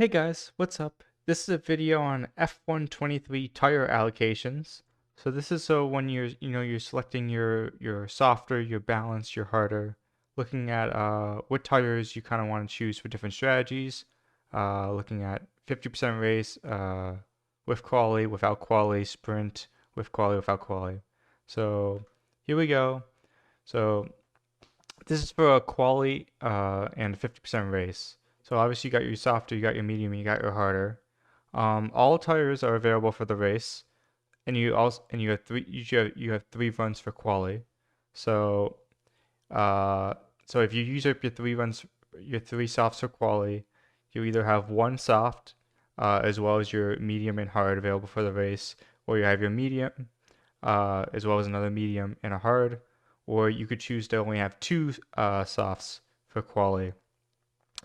Hey guys, what's up? This is a video on F123 tire allocations. So this is so when you're selecting your softer, your balanced, your harder, looking at what tires you kind of want to choose for different strategies. Looking at 50% race, with quali, without quali, sprint, with quali, without quali. So here we go. So this is for a quali and 50% race. So obviously you got your softer, you got your medium, you got your harder. All tires are available for the race, and you have three runs for quali. So uh, so if you use up your three runs, your three softs for quali, you either have one soft, as well as your medium and hard available for the race, or you have your medium, as well as another medium and a hard, or you could choose to only have two softs for quali,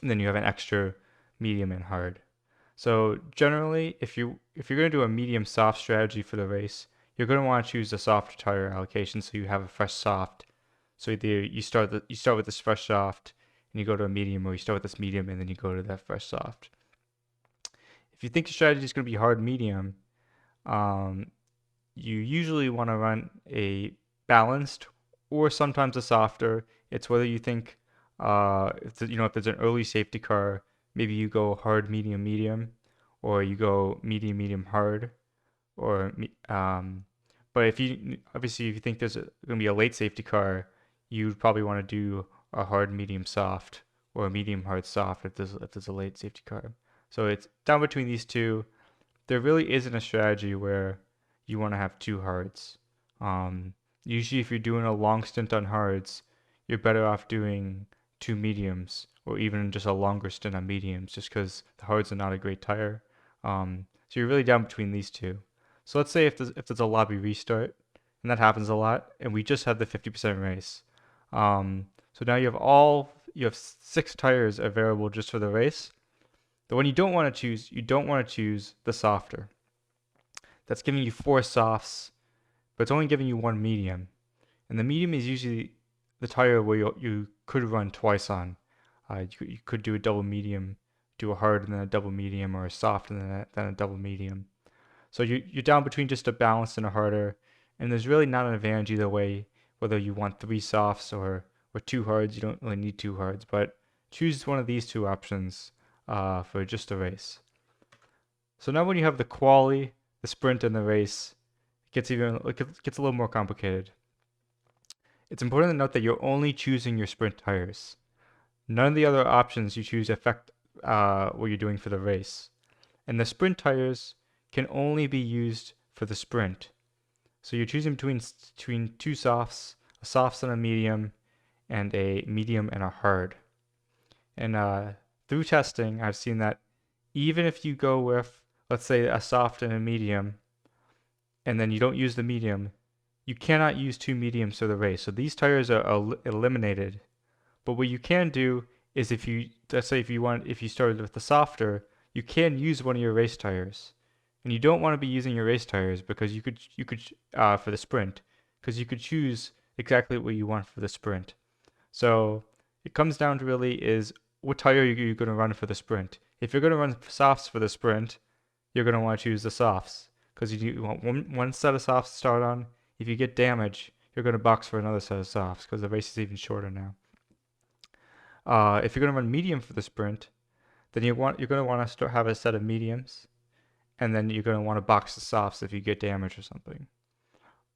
and then you have an extra medium and hard. So generally, if you're going to do a medium soft strategy for the race, you're going to want to choose the softer tire allocation so you have a fresh soft. So either you start with this fresh soft and you go to a medium, or you start with this medium and then you go to that fresh soft. If you think your strategy is going to be hard medium, um, you usually want to run a balanced or sometimes a softer. It's whether you think if there's an early safety car, maybe you go hard, medium, medium, or you go medium, medium, hard, or but if you obviously if you think there's going to be a late safety car, you'd probably want to do a hard, medium, soft, or a medium, hard, soft if there's a late safety car. So it's down between these two. There really isn't a strategy where you want to have two hards. Usually, if you're doing a long stint on hards, you're better off doing two mediums or even just a longer stint on mediums, just because the hards are not a great tire. So you're really down between these two. So let's say if there's a lobby restart, and that happens a lot, and we just had the 50% race. So now you have six tires available just for the race. The one you don't want to choose the softer. That's giving you four softs, but it's only giving you one medium. And the medium is usually the tire where you could run twice on. You could do a double medium, do a hard and then a double medium, or a soft and then a double medium. So you're down between just a balanced and a harder, and there's really not an advantage either way, whether you want three softs or two hards. You don't really need two hards, but choose one of these two options for just a race. So now when you have the quali, the sprint, and the race, it gets a little more complicated. It's important to note that you're only choosing your sprint tires. None of the other options you choose affect what you're doing for the race. And the sprint tires can only be used for the sprint. So you're choosing between two softs, a soft and a medium, and a medium and a hard. And through testing, I've seen that even if you go with, let's say, a soft and a medium, and then you don't use the medium, you cannot use two mediums for the race. So these tires are eliminated. But what you can do is let's say if you started with the softer, you can use one of your race tires. And you don't want to be using your race tires because you could for the sprint, because you could choose exactly what you want for the sprint. So it comes down to really is what tire are you going to run for the sprint. If you're going to run softs for the sprint, you're going to want to choose the softs because you want one set of softs to start on. If you get damage, you're going to box for another set of softs because the race is even shorter now. If you're going to run medium for the sprint, then you're going to want to have a set of mediums, and then you're going to want to box the softs if you get damage or something.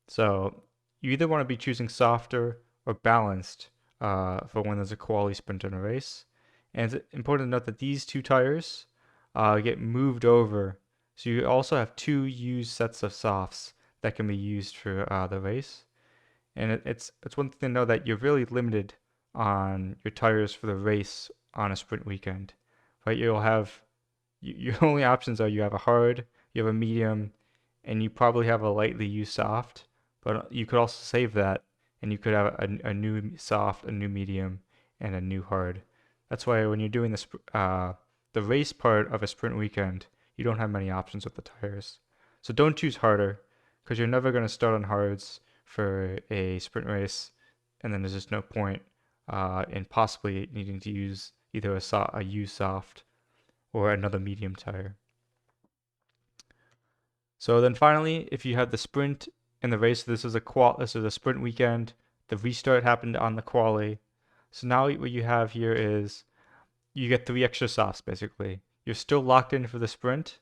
So you either want to be choosing softer or balanced for when there's a quality sprint in a race. And it's important to note that these two tires get moved over. So you also have two used sets of softs that can be used for the race. And it's one thing to know that you're really limited on your tires for the race on a sprint weekend. Right? You'll have your only options are you have a hard, you have a medium, and you probably have a lightly used soft. But you could also save that, and you could have a new soft, a new medium, and a new hard. That's why when you're doing the race part of a sprint weekend, you don't have many options with the tires. So don't choose harder, because you're never going to start on hards for a sprint race, and then there's just no point in possibly needing to use either a used soft or another medium tire. So then finally, if you have the sprint and the race, this is a sprint weekend. The restart happened on the quali. So now what you have here is you get 3 extra softs basically. You're still locked in for the sprint,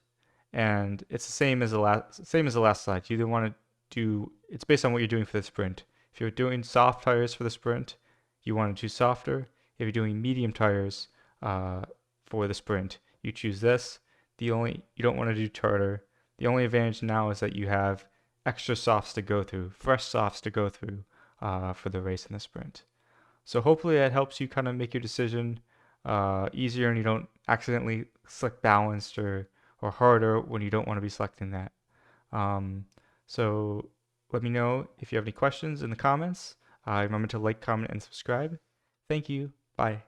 and it's the same as the last slide. You either want to do it's based on what you're doing for the sprint. If you're doing soft tires for the sprint, you want to choose softer. If you're doing medium tires for the sprint, you choose this. You don't want to do tartar. The only advantage now is that you have extra softs to go through, fresh softs to go through for the race and the sprint. So hopefully that helps you kind of make your decision easier, and you don't accidentally select balanced or harder when you don't want to be selecting that. So let me know if you have any questions in the comments. Remember to like, comment, and subscribe. Thank you. Bye.